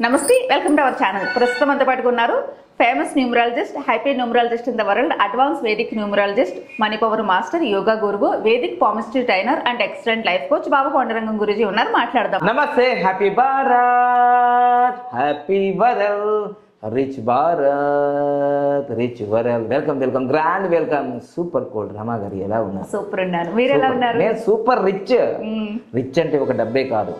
నమస్తే welcome to our channel. ప్రస్తుతం అంతా పట్టుకున్నారు famous numerologist, happy numerologist in the world, advance Vedic numerologist, money power master, yoga గురువు, Vedic palmistry trainer and excellent life coach Baba Pandurangam Guruji ఉన్నారు. మాట్లాడదాం. Namaste. Happy Bharat, happy world, rich Bharat, rich world. Welcome welcome, grand welcome. Super cool. Rama గారు ఎలా ఉన్నారు? Super ఉన్నారు. మీరు ఎలా ఉన్నారు? నేను సూపర్ రిచ్. రిచ్ అంటే ఒక డబ్బే కాదు,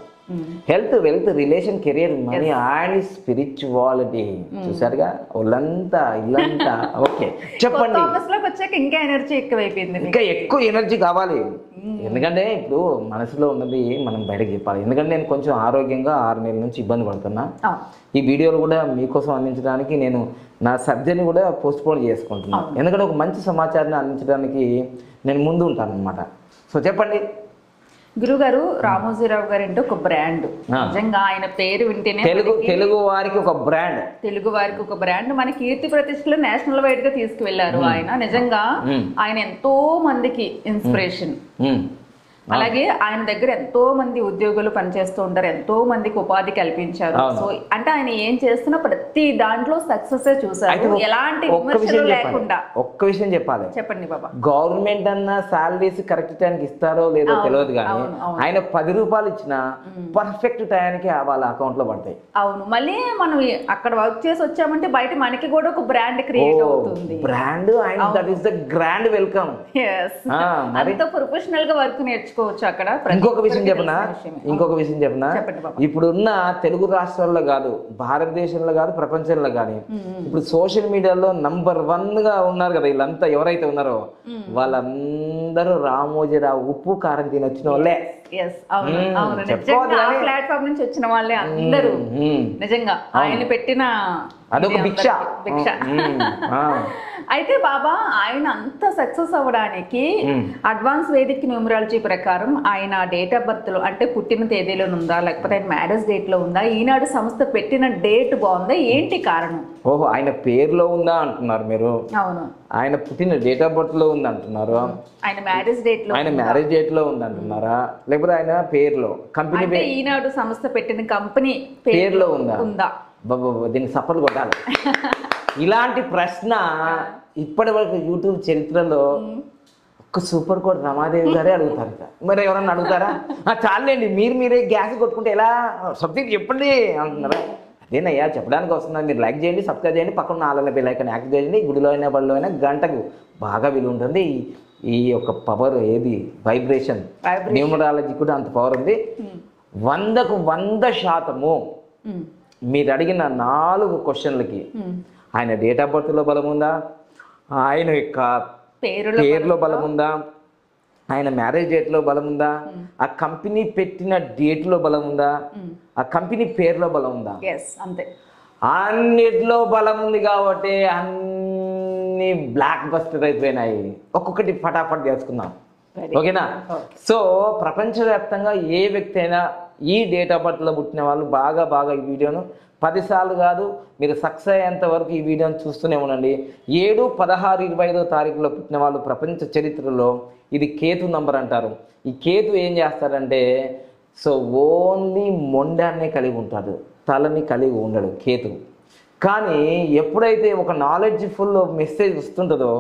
health, wealth, relation, career, money and spirituality. చూసారుగా ఒళ్ళంతా ఇల్లంతా. ఓకే చెప్పండి. వచ్చాక ఇంకా ఎనర్జీ ఎక్కువైపోయింది. ఇంకా ఎక్కువ ఎనర్జీ కావాలి. ఎందుకంటే ఇప్పుడు మనసులో ఉన్నది మనం బయటకు చెప్పాలి. ఎందుకంటే నేను కొంచెం ఆరోగ్యంగా 6 నెలల నుంచి ఇబ్బంది పడుతున్నా. ఈ వీడియోలు కూడా మీకోసం అందించడానికి నేను నా సర్జరీని కూడా పోస్ట్ పోన్ చేసుకుంటున్నాను. ఎందుకంటే ఒక మంచి సమాచారాన్ని అందించడానికి నేను ముందు ఉంటాను అనమాట. సో చెప్పండి. గురుగారు, రామోజీరావు గారు అంటే ఒక బ్రాండ్. నిజంగా ఆయన పేరు వింటేనే తెలుగు వారికి ఒక బ్రాండ్. తెలుగు వారికి ఒక బ్రాండ్. మన కీర్తి ప్రతిష్టలు నేషనల్ వైడ్ గా తీసుకువెళ్లారు ఆయన. నిజంగా ఆయన ఎంతో మందికి ఇన్స్పిరేషన్. అలాగే ఆయన దగ్గర ఎంతో మంది ఉద్యోగులు పనిచేస్తూ ఉంటారు, ఎంతో మందికి ఉపాధి కల్పించారు. సో అంటే ఆయన ఏం చేస్తున్నా ప్రతి దాంట్లో సక్సెస్ చూసారు, ఎలాంటి విమర్శలు లేకుండా. ఒక్క విషయం చెప్పాలి. చెప్పండి బాబా. గవర్నమెంట్ అన్న సాలరీస్ కరెక్ట్ టైంకి ఇస్తారో లేదో తెలియదు, కానీ ఆయన 10 రూపాయలు ఇచ్చినా పర్ఫెక్ట్ టైంకి వాళ్ళ అకౌంట్ లో పడతాయి. అవును. మళ్ళీ మనం అక్కడ వర్క్ చేసి వచ్చామంటే బయట మనకి కూడా ఒక బ్రాండ్ క్రియేట్ అవుతుంది. Brand and that is the grand welcome. అంత ప్రొఫెషనల్ గా వర్క్ నేర్చుకోవచ్చు అక్కడ. ఇంకొక విషయం చెప్పనా, ఇప్పుడున్న తెలుగు రాష్ట్రాల్లో కాదు, భారతదేశంలో కాదు, ప్రపంచంలో కానీ ఇప్పుడు సోషల్ మీడియాలో నంబర్ 1 గా ఉన్నారు కదా వీళ్ళంతా. ఎవరైతే ఉన్నారో వాళ్ళందరూ రామోజీరావు ఉప్పు కారం తిని వచ్చిన వాళ్ళే. ప్లాట్ఫామ్ నుంచి వచ్చిన వాళ్ళే అందరూ. నిజంగా ఆయన పెట్టిన అదొక భిక్ష. అయితే బాబా, ఆయన అంత సక్సెస్ అవ్వడానికి అడ్వాన్స్ వేదిక్ న్యూమరాలజీ ప్రకారం ఆయన డేట్ ఆఫ్ బర్త్ లో అంటే పుట్టిన తేదీలో ఉందా, లేకపోతే ఆయన మ్యారేజ్ డేట్ లో ఉందా, ఈనాడు సంస్థ పెట్టిన డేట్ బాగుందా, ఏంటి కారణం? ఓహో, ఆయన పేరులో ఉందా అంటున్నారు మీరు? అవును. ఆయన పుట్టిన డేట్ ఆఫ్ బర్త్ లో ఉంది అంటున్నారు? ఆయన మ్యారేజ్ డేట్ లో, ఆయన మ్యారేజ్ డేట్ లో ఉంది అంటున్నారా, లేకపోతే ఆయన పేరులో కంపెనీ ఈనాడు సంస్థ పెట్టిన కంపెనీ పేరులో ఉందా? దీనికి సపోర్ట్ కొట్టాలి. ఇలాంటి ప్రశ్న ఇప్పటి వరకు యూట్యూబ్ చరిత్రలో ఒక్క సూపర్ కోడ్ రమాదేవి గారే అడుగుతారు. మరి ఎవరన్నా అడుగుతారా? చాలండి, మీరే గ్యాస్ కొట్టుకుంటే ఎలా, సబ్జెక్ట్ చెప్పండి అంటున్నారా? అదేనయ్యా చెప్పడానికి వస్తున్నా. మీరు లైక్ చేయండి, సబ్స్క్రైబ్ చేయండి, పక్కన ఆల్ బెల్ ఐకాన్ యాక్టివేట్ చేయండి. గుడిలో అయినా బడిలో అయినా గంటకు బాగా విలువ ఉంటుంది. ఈ యొక్క పవర్ ఏది, వైబ్రేషన్, న్యూమరాలజీ కూడా అంత పవర్ ఉంది. 100కు 100% మీరు అడిగిన 4 క్వశ్చన్లకి ఆయన డేట్ ఆఫ్ బర్త్ లో బలం ఉందా, ఆయన యొక్క పేరులో బలం ఉందా, ఆయన మ్యారేజ్ డేట్ లో బలం ఉందా, ఆ కంపెనీ పెట్టిన డేట్ లో బలం ఉందా, ఆ కంపెనీ పేరులో బలం ఉందా, అంతే అన్నిట్లో బలం ఉంది. కాబట్టి అన్ని బ్లాక్ బస్టర్ అయిపోయినాయి. ఒక్కొక్కటి ఫటాఫట్ చేసుకుందాం, ఓకేనా? సో ప్రపంచవ్యాప్తంగా ఏ వ్యక్తి అయినా ఈ డేట్ ఆఫ్ బర్త్లో పుట్టిన వాళ్ళు బాగా ఈ వీడియోను 10 సార్లు కాదు, మీరు సక్సెస్ అయ్యేంత వరకు ఈ వీడియోని చూస్తూనే ఉండండి. 7, 16, 25వ తారీఖులో పుట్టిన వాళ్ళు ప్రపంచ చరిత్రలో ఇది కేతు నంబర్ అంటారు. ఈ కేతు ఏం చేస్తారంటే, సో ఓన్లీ మొండాన్నే కలిగి ఉంటాడు, తలని కలిగి ఉండడు కేతు. కానీ ఎప్పుడైతే ఒక నాలెడ్జ్ఫుల్ మెసేజ్ వస్తుంటుందో,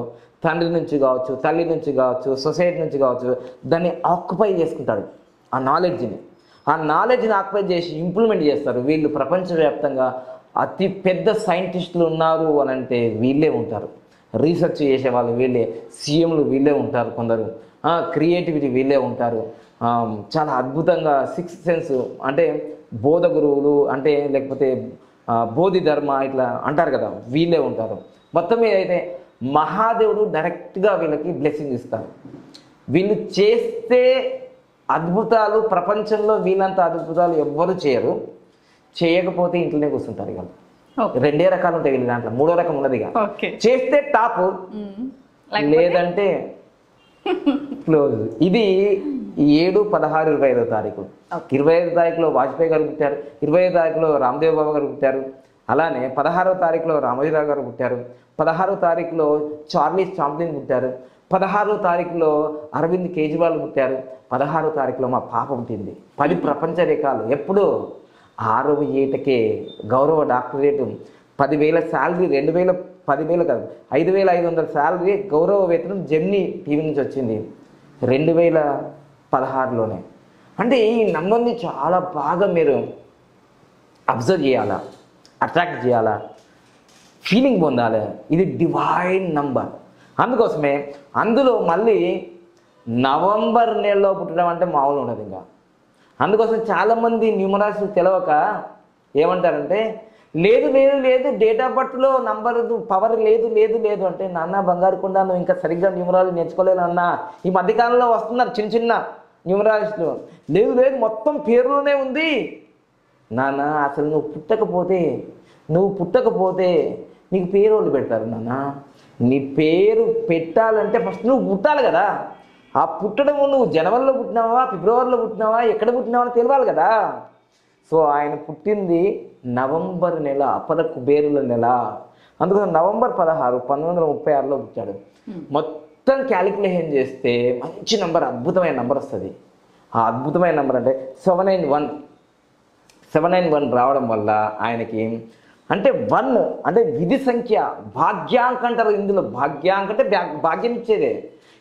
తండ్రి నుంచి కావచ్చు, తల్లి నుంచి కావచ్చు, సొసైటీ నుంచి కావచ్చు, దాన్ని ఆక్యుపై చేసుకుంటాడు. ఆ నాలెడ్జ్ని ఆక్యుపై చేసి ఇంప్లిమెంట్ చేస్తారు. వీళ్ళు ప్రపంచవ్యాప్తంగా అతి పెద్ద సైంటిస్టులు ఉన్నారు అని అంటే వీళ్ళే ఉంటారు. రీసెర్చ్ చేసేవాళ్ళు వీళ్ళే, సీఎంలు వీళ్ళే ఉంటారు, కొందరు క్రియేటివిటీ వీళ్ళే ఉంటారు. చాలా అద్భుతంగా 6th సెన్స్ అంటే బోధ గురువులు అంటే, లేకపోతే బోధి ధర్మ ఇట్లా అంటారు కదా, వీళ్ళే ఉంటారు. మొత్తం మీద అయితే మహాదేవుడు డైరెక్ట్గా వీళ్ళకి బ్లెస్సింగ్ ఇస్తారు. వీళ్ళు చేస్తే అద్భుతాలు ప్రపంచంలో వీళ్ళంత అద్భుతాలు ఎవ్వరు చేయరు. చేయకపోతే ఇంట్లోనే కూర్చుంటారు. ఇక 2 రకాలు ఉంటాయి వీళ్ళ దాంట్లో. 3వ రకం ఉన్నది. చేస్తే టాప్, లేదంటే క్లోజ్. ఇది 7, 16, 25వ తారీఖు. 25వ తారీఖులో వాజ్పేయి గారు పుట్టారు, 25వ తారీఖులో రామ్దేవ్ బాబా గారు పుట్టారు. అలానే 16వ తారీఖులో రామోజీరావు గారు పుట్టారు, 16వ తారీఖులో చార్లీస్ చాంప్లిన్ పుట్టారు, 16వ తారీఖులో అరవింద్ కేజ్రీవాల్ పుట్టారు, 16వ తారీఖులో మా పాప పుట్టింది. 10 ప్రపంచ రేఖలు ఎప్పుడు 6వ ఏటకే గౌరవ డాక్టరేటు, 10,000 శాలరీ, 10,000 కాదు 5,500 శాలరీ గౌరవ వేతనం జెమినీ టీవీ నుంచి వచ్చింది 2016లోనే. అంటే ఈ నంబర్ని చాలా బాగా మీరు అబ్జర్వ్ చేయాలా, అట్రాక్ట్ చేయాలా, ఫీలింగ్ పొందాలి. ఇది డివైన్ నంబర్. అందుకోసమే అందులో మళ్ళీ నవంబర్ నెలలో పుట్టడం అంటే మామూలు ఉండదు ఇంకా. అందుకోసం చాలామంది న్యూమరాలజీ తెలవక ఏమంటారంటే లేదు లేదు లేదు డేట్ ఆఫ్ బర్త్లో నంబర్ పవర్ లేదు లేదు లేదు అంటే, నాన్న బంగారు కొండ నువ్వు ఇంకా సరిగ్గా న్యూమరాలజీ నేర్చుకోలేదు అన్న. ఈ మధ్యకాలంలో వస్తున్నారు చిన్న చిన్న న్యూమరాలజిస్టులు, లేదు లేదు మొత్తం పేరులోనే ఉంది. నాన్న అసలు నువ్వు పుట్టకపోతే నీకు పేరు వాళ్ళు పెడతారు నాన్న. నీ పేరు పెట్టాలంటే ఫస్ట్ నువ్వు పుట్టాలి కదా. ఆ పుట్టడం నువ్వు జనవరిలో పుట్టినావా, ఫిబ్రవరిలో పుట్టినావా, ఎక్కడ పుట్టినావా అని తెలియాలి కదా. సో ఆయన పుట్టింది నవంబర్ నెల, అపర కుబేరుల నెల. అందుకోసం నవంబర్ 16, 1936లో పుట్టాడు. మొత్తం క్యాలిక్యులేషన్ చేస్తే మంచి నంబర్, అద్భుతమైన నంబర్ వస్తుంది. ఆ అద్భుతమైన నంబర్ అంటే 791 రావడం వల్ల ఆయనకి అంటే 1 అంటే విధి సంఖ్య, భాగ్యాంక అంటారు ఇందులో. భాగ్యాంక అంటే భాగ్యం ఇచ్చేదే.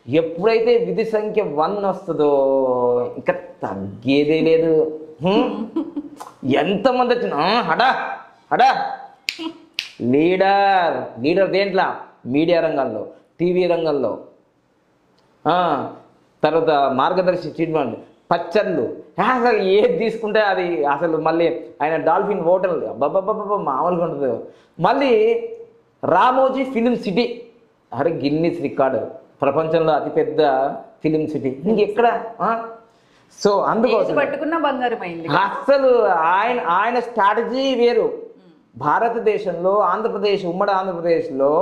ఎప్పుడైతే విధి సంఖ్య 1 వస్తుందో ఇంకా తగ్గేదే లేదు. ఎంతమంది వచ్చినా హడా లీడర్ దేంట్లో, మీడియా రంగంలో, టీవీ రంగంలో, తర్వాత మార్గదర్శి ట్రీట్మెంట్, పచ్చళ్ళు, అసలు ఏది తీసుకుంటే అది అసలు. మళ్ళీ ఆయన డాల్ఫిన్ హోటల్ అబ్బబ్బబ్బబ్బ మామూలుగా ఉంటుంది. మళ్ళీ రామోజీ ఫిలిం సిటీ, అరే గిన్నిస్ రికార్డు, ప్రపంచంలో అతిపెద్ద ఫిలిం సిటీ ఇంకెక్కడ. సో అందుకోసం పట్టుకున్న బంగారమైంది. అసలు ఆయన స్ట్రాటజీ వేరు. భారతదేశంలో ఉమ్మడి ఆంధ్రప్రదేశ్లో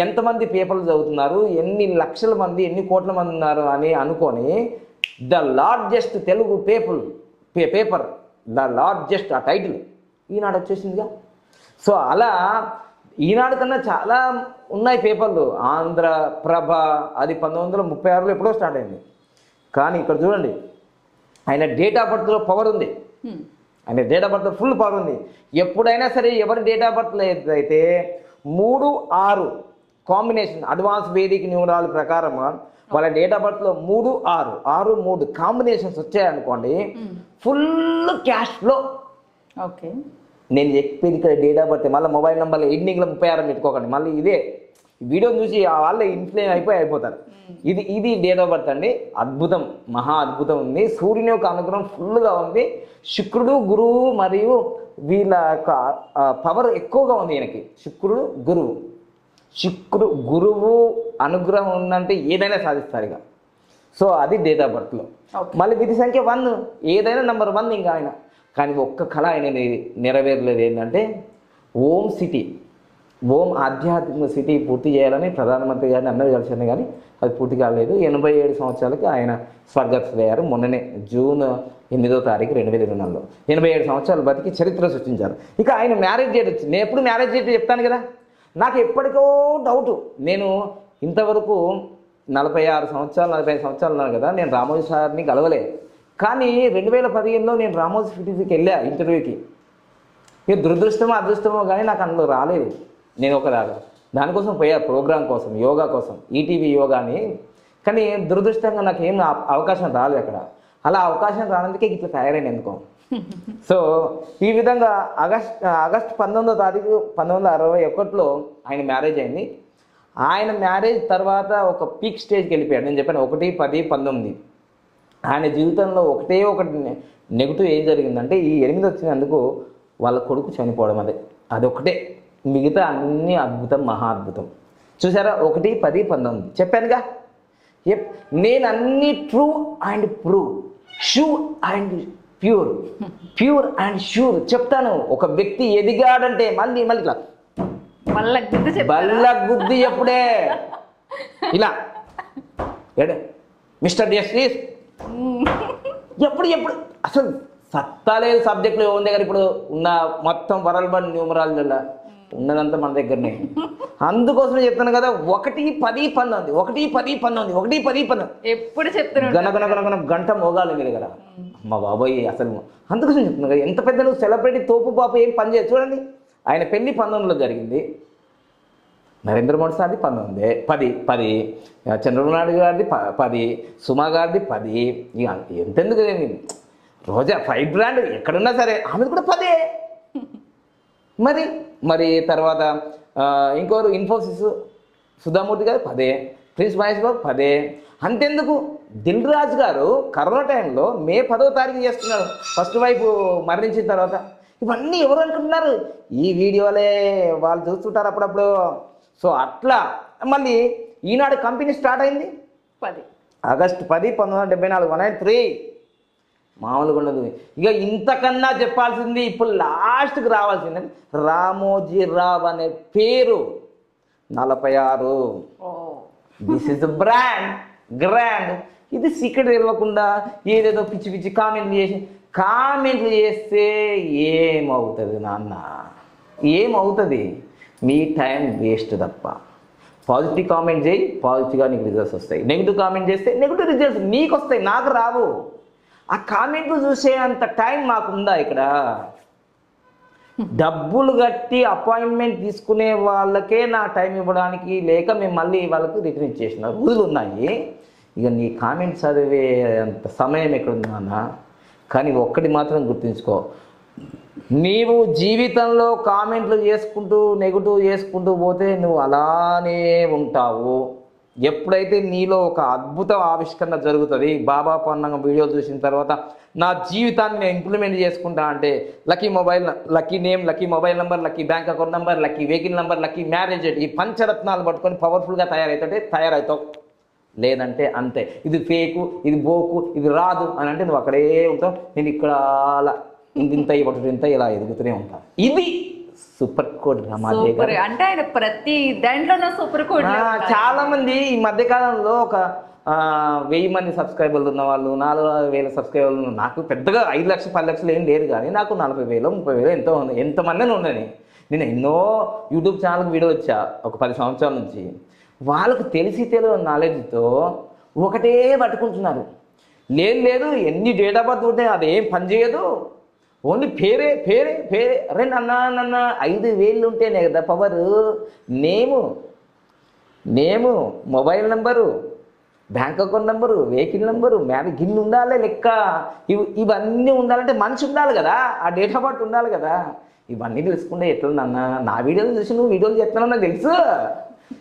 ఎంతమంది పేపర్లు చదువుతున్నారు, ఎన్ని లక్షల మంది, ఎన్ని కోట్ల మంది ఉన్నారు అని అనుకొని the largest Telugu paper the largest ఆ టైటిల్ ఈనాడు వచ్చేసిందిగా. సో అలా ఈనాడు కన్నా చాలా ఉన్నాయి పేపర్లు. ఆంధ్రప్రభ అది 1936లో ఎప్పుడో స్టార్ట్ అయింది. కానీ ఇక్కడ చూడండి ఆయన డేట్ ఆఫ్ బర్త్లో పవర్ ఉంది. ఆయన డేట్ ఆఫ్ బర్త్లో ఫుల్ పవర్ ఉంది. ఎప్పుడైనా సరే ఎవరి డేట్ ఆఫ్ బర్త్లో అయితే 3-6 కాంబినేషన్ అడ్వాన్స్ వేదిక న్యూమరాలజీ ప్రకారం వాళ్ళ డేట్ ఆఫ్ బర్త్లో 3-6 కాంబినేషన్స్ వచ్చాయనుకోండి, ఫుల్ క్యాష్ ఫ్లో. ఓకే, నేను చెప్పేది ఇక్కడ డేట్ ఆఫ్ బర్త్. మళ్ళీ మొబైల్ నెంబర్లో ఎండింగ్లో 36 పెట్టుకోకండి. మళ్ళీ ఇదే వీడియో చూసి వాళ్ళే ఇన్ఫ్లుయెన్స్ అయిపోతారు. ఇది డేట్ ఆఫ్ బర్త్ అండి. అద్భుతం, మహా అద్భుతం ఉంది. సూర్యుని యొక్క అనుగ్రహం ఫుల్గా ఉంది. శుక్రుడు, గురువు మరియు వీళ్ళ యొక్క పవర్ ఎక్కువగా ఉంది ఈయనకి. శుక్రుడు, గురువు అనుగ్రహం ఉందంటే ఏదైనా సాధిస్తారు ఇక. సో అది డేట్ ఆఫ్ బర్త్లో. మళ్ళీ విధి సంఖ్య 1, ఏదైనా నెంబర్ 1 ఇంకా ఆయన. కానీ ఒక్క కళ ఆయన నెరవేరలేదు. ఏంటంటే ఓం ఆధ్యాత్మిక సిటీ పూర్తి చేయాలని ప్రధానమంత్రి గారిని అందరూ కలిసాను, కానీ అది పూర్తి కాలేదు. 87 సంవత్సరాలకి ఆయన స్వర్గస్థులయ్యారు. మొన్ననే జూన్ 8వ తారీఖు 2024లో 87 సంవత్సరాలు బతికి చరిత్ర సృష్టించారు. ఇక ఆయన మ్యారేజ్ డేట్ వచ్చింది. నేను ఎప్పుడు మ్యారేజ్ డేట్ చెప్తాను కదా. నాకు ఎప్పటికో డౌటు. నేను ఇంతవరకు 45 సంవత్సరాలు ఉన్నాను కదా, నేను రామోజీ సార్ని కలవలే. కానీ 2015లో నేను రామోజీ ఫిటిజీకి వెళ్ళా ఇంటర్వ్యూకి. ఇక దురదృష్టమో అదృష్టమో కానీ నాకు అందులో రాలేదు. నేను దానికోసం పోయా, ప్రోగ్రాం కోసం, యోగా కోసం, ఈటీవీ యోగాని. కానీ దురదృష్టంగా నాకు ఏం అవకాశం రాలేదు అక్కడ. అలా అవకాశం రానందుకే ఇట్లా తయారైన ఎందుకో. సో ఈ విధంగా ఆగస్టు 19వ తారీఖు 1961లో ఆయన మ్యారేజ్ అయింది. ఆయన మ్యారేజ్ తర్వాత ఒక పీక్ స్టేజ్కి వెళ్ళిపోయాడు. నేను చెప్పాను 1, 10, 19. ఆయన జీవితంలో ఒకటి నెగిటివ్ ఏం జరిగిందంటే ఈ 8 వచ్చినందుకు వాళ్ళ కొడుకు చనిపోవడం. అదొకటే. మిగతా అన్ని అద్భుతం, మహా అద్భుతం. చూసారా, 1, 10, 19 చెప్పానుగా. నేను అన్ని true and prove, sure and pure and sure చెప్తాను. ఒక వ్యక్తి ఎదిగాడంటే మళ్ళీ ఇట్లా బల్ల గుద్ది ఎప్పుడే ఇలా మిస్టర్ జస్టిస్ ఎప్పుడు అసలు సత్తా లేదు సబ్జెక్టులో ఉంది. కానీ ఇప్పుడు ఉన్న మొత్తం వరల్డ్ న్యూమరాలజీలో ఉన్నదంతా మన దగ్గరనే. అందుకోసమే చెప్తాను కదా, 1, 10, 19, 1, 10, 19, 1, 10, 19 ఎప్పుడు చెప్తున్నాను. గనగన గంట మోగాలి మీరు కదా మా బాబాయ్. అసలు అందుకోసం చెప్తున్నా కదా, ఎంత పెద్ద నువ్వు సెలబ్రిటీ తోపు పాప ఏం పని చేయదు. చూడండి, ఆయన పెళ్లి 19లో జరిగింది, నరేంద్ర మోడీ సార్ది 10, చంద్రబాబు నాయుడు గారిది 10, సుమా గారిది 10. ఇక ఎంతెందుకు రోజా ఫైవ్ బ్రాండ్ ఎక్కడున్నా సరే ఆమెది కూడా 10. మరి తర్వాత ఇంకోరు ఇన్ఫోసిస్ సుధామూర్తి గారు 10, ప్రిన్స్ మహేష్ బాబు 10. అంతెందుకు, దిల్ రాజు గారు కరోనా టైంలో మే 10వ తారీఖు చేస్తున్నారు, ఫస్ట్ వైఫ్ మరణించిన తర్వాత. ఇవన్నీ ఎవరు అనుకుంటున్నారు, ఈ వీడియోలే వాళ్ళు చూస్తుంటారు అప్పుడప్పుడు. సో అట్లా మళ్ళీ ఈనాడు కంపెనీ స్టార్ట్ అయింది 10 ఆగస్టు 10, 1974, 103. మామూలుగా ఉండదు. ఇక ఇంతకన్నా చెప్పాల్సింది ఇప్పుడు లాస్ట్కి రావాల్సింది, రామోజీ రావ్ అనే పేరు 46. This is grand. ఇది సీక్రెట్ తెలియకుండా ఏదేదో పిచ్చి పిచ్చి కామెంట్లు చేస్తే ఏమవుతుంది నాన్న, ఏమవుతుంది? మీ టైం వేస్ట్ తప్ప. పాజిటివ్ కామెంట్ చేయి, పాజిటివ్గా నీకు రిజల్ట్స్ వస్తాయి. నెగిటివ్ కామెంట్ చేస్తే నెగిటివ్ రిజల్ట్స్ నీకు వస్తాయి, నాకు రావు. ఆ కామెంట్లు చూసే అంత టైం మాకుందా ఇక్కడ? డబ్బులు కట్టి అపాయింట్మెంట్ తీసుకునే వాళ్ళకే నా టైం ఇవ్వడానికి లేక మేము మళ్ళీ వాళ్ళకి రిటర్న్ ఇచ్చేసిన రోజులు ఉన్నాయి. ఇక నీ కామెంట్స్ చదివే అంత సమయం ఎక్కడుంది నాన్న? కానీ ఒక్కటి మాత్రం గుర్తుంచుకో, నీవు జీవితంలో కామెంట్లు చేసుకుంటూ నెగిటివ్ చేసుకుంటూ పోతే నువ్వు అలానే ఉంటావు. ఎప్పుడైతే నీలో ఒక అద్భుత ఆవిష్కరణ జరుగుతుంది, బాబా పన్నంగా వీడియో చూసిన తర్వాత నా జీవితాన్ని నేను ఇంప్లిమెంట్ చేసుకుంటా అంటే lucky name, lucky mobile number, lucky bank account number, lucky vehicle number, lucky marriage date, ఈ పంచరత్నాలు పట్టుకొని పవర్ఫుల్గా తయారవుతావు. లేదంటే అంతే, ఇది ఫేకు, ఇది బోకు, ఇది రాదు అని అంటే నువ్వు అక్కడే ఉంటావు. నేను ఇక్కడ అలా ఇంత ఇలా ఎదుగుతూనే ఉంటాను. ఇది సూపర్ కోడ్ రామాజీ గారు. అంటే ఆయన ప్రతి దాంట్లో సూపర్ కోడ్. చాలా మంది ఈ మధ్యకాలంలో ఒక 1000 మంది సబ్స్క్రైబర్లు ఉన్న వాళ్ళు, 4000 సబ్స్క్రైబర్లు ఉన్న, నాకు పెద్దగా 5 లక్షలు 10 లక్షలు ఏం లేదు, కానీ నాకు 40,000 30,000 ఎంతమందిని ఉండని. నేను ఎన్నో యూట్యూబ్ ఛానల్కి వీడియో వచ్చా ఒక 10 సంవత్సరాల నుంచి. వాళ్ళకు తెలియని నాలెడ్జ్తో ఒకటే పట్టుకుంటున్నారు. లేదు ఎన్ని డేట్ ఆఫ్ బర్త్ ఉంటే అదేం పనిచేయదు, ఓన్లీ పేరే. అరే నన్న 5,000 ఉంటేనే కదా పవరు. నేము mobile number, bank account number, vehicle number, marriage గిన్నె ఉండాలి లెక్క. ఇవన్నీ ఉండాలంటే మనిషి ఉండాలి కదా, ఆ డేట్ ఆఫ్ బర్త్ ఉండాలి కదా. ఇవన్నీ తెలుసుకుంటే ఎట్లుందన్న? నా వీడియోలు చూసి నువ్వు వీడియోలు చెప్తున్నావు నాకు తెలుసు,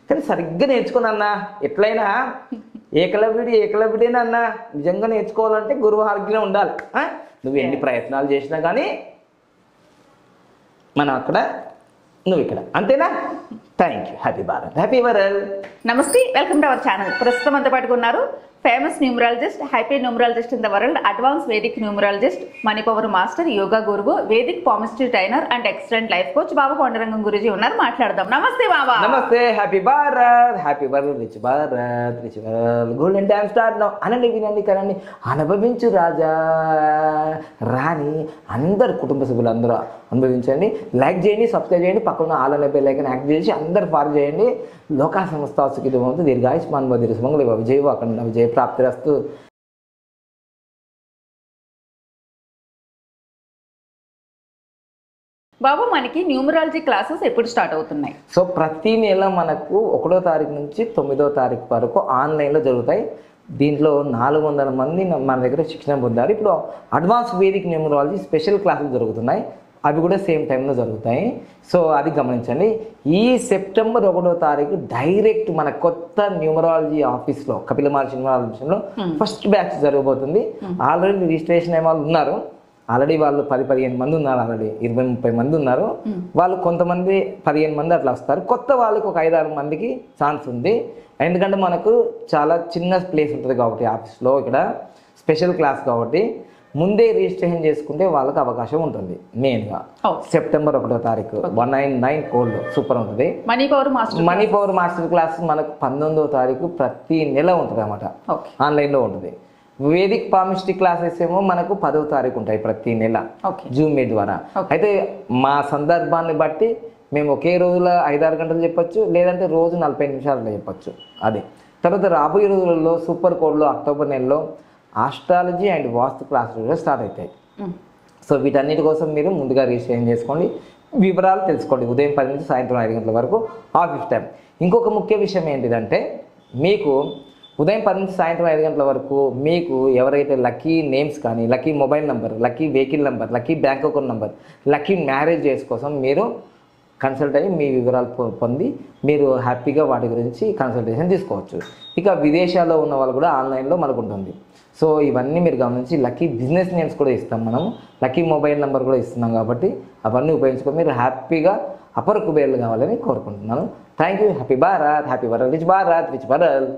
కానీ సరిగ్గా నేర్చుకున్నా. ఎట్లయినా ఏకలవ్యుడేనా అన్న? నిజంగా నేర్చుకోవాలంటే గురువు ఆజ్ఞ ఉండాలి. నువ్వు ఎన్ని ప్రయత్నాలు చేసినా కానీ మనం అక్కడ, నువ్వు ఇక్కడ, అంతేనా? Thank you. Happy Bharat, happy world. Namaste, welcome to our channel. ప్రస్తుతం అంతా పట్టుకున్నారు famous numerologist, happy numerologist in the world, advance Vedic numerologist, money power master, yoga గురువు, Vedic palmistry trainer and excellent life coach Baba Pandurangam Guruji ఉన్నారు. మాట్లాడదాం. Namaste Baba. Namaste. Happy Bharat, happy world, rich world, golden time start now. అనండి, వినండి, కనండి, అనుభవించు రాజా రాణి. అందరు కుటుంబ సభ్యులు అందరూ అనుభవించండి. లైక్ చేయండి, సబ్స్క్రైబ్ చేయండి, పక్కన ఆల్ అనే బెల్ ఐకాన్ యాక్టివ్ చేసి అందరు ఫాలో చేయండి. లోకా సంస్థ సుఖితమవుతూ దీర్ఘాయుష్మాన్ భవ, దీర్ఘసుమంగళ భవ, విజయ అఖండ విజయ ప్రాప్తిరస్తు. బాబు, మనకి న్యూమరాలజీ క్లాసెస్ ఎప్పుడు స్టార్ట్ అవుతున్నాయి? సో ప్రతి నెల మనకు 1వ తారీఖు నుంచి 9వ తారీఖు వరకు ఆన్లైన్లో జరుగుతాయి. దీంట్లో 400 మంది మన దగ్గర శిక్షణ పొందారు. ఇప్పుడు అడ్వాన్స్ వేదిక్ న్యూమరాలజీ స్పెషల్ క్లాసులు జరుగుతున్నాయి, అవి కూడా సేమ్ టైంలో జరుగుతాయి. సో అది గమనించండి. ఈ సెప్టెంబర్ 1వ తారీఖు డైరెక్ట్ మన కొత్త న్యూమరాలజీ ఆఫీస్లో, కపిల మహర్షి న్యూమరాలజీలో ఫస్ట్ బ్యాచ్ జరగబోతుంది. ఆల్రెడీ రిజిస్ట్రేషన్ అయ్యే వాళ్ళు ఉన్నారు. ఆల్రెడీ వాళ్ళు 10-15 మంది ఉన్నారు, ఆల్రెడీ 20-30 మంది ఉన్నారు. వాళ్ళు కొంతమంది 15 మంది అట్లా వస్తారు. కొత్త వాళ్ళకి ఒక 5-6 మందికి ఛాన్స్ ఉంది. ఎందుకంటే మనకు చాలా చిన్న ప్లేస్ ఉంటుంది కాబట్టి ఆఫీస్లో, ఇక్కడ స్పెషల్ క్లాస్ కాబట్టి ముందే రిజిస్ట్రేషన్ చేసుకుంటే వాళ్ళకి అవకాశం ఉంటుంది. మెయిన్గా సెప్టెంబర్ 1వ తారీఖు 199 కోడ్ సూపర్ ఉంటుంది. మనీ పవర్ మాస్టర్ క్లాస్ మనకు 19వ తారీఖు ప్రతి నెల ఉంటుంది అన్నమాట, ఆన్లైన్లో ఉంటుంది. వేదిక్ పామిస్ట్రీ క్లాసెస్ ఏమో మనకు 10వ తారీఖు ఉంటాయి ప్రతి నెల, జూమ్ మీట్ ద్వారా. అయితే మా సందర్భాన్ని బట్టి మేము ఒకే రోజులో 5-6 గంటలు చెప్పొచ్చు, లేదంటే రోజు 40 నిమిషాలలో చెప్పొచ్చు. అది తర్వాత రాబోయే రోజులలో సూపర్ కోడ్లో అక్టోబర్ నెలలో ఆస్ట్రాలజీ అండ్ వాస్తు క్లాసులు కూడా స్టార్ట్ అవుతాయి. సో వీటన్నిటి కోసం మీరు ముందుగా రిజిస్ట్రేషన్ చేసుకోండి, వివరాలు తెలుసుకోండి. ఉదయం 10 నుంచి సాయంత్రం 5 గంటల వరకు ఆఫీస్ టైం. ఇంకొక ముఖ్య విషయం ఏంటిదంటే, మీకు ఉదయం 10 నుంచి సాయంత్రం 5 గంటల వరకు మీకు ఎవరైతే లక్కీ నేమ్స్ కానీ, lucky mobile number, lucky vehicle number, lucky bank account number, lucky marriages కోసం మీరు కన్సల్ట్ అయ్యి మీ వివరాలు పొంది మీరు హ్యాపీగా వాటి గురించి కన్సల్టేషన్ తీసుకోవచ్చు. ఇక విదేశాల్లో ఉన్న వాళ్ళు కూడా ఆన్లైన్లో మనకు ఉంటుంది. సో ఇవన్నీ మీరు గమనించి లక్కీ బిజినెస్ నేమ్స్ కూడా ఇస్తాం, మనము లక్కీ మొబైల్ నెంబర్ కూడా ఇస్తున్నాం. కాబట్టి అవన్నీ ఉపయోగించుకొని మీరు హ్యాపీగా అపర కుబేర్లు కావాలని కోరుకుంటున్నాను. Thank you. Happy Bharat, happy world, rich Bharat, rich world.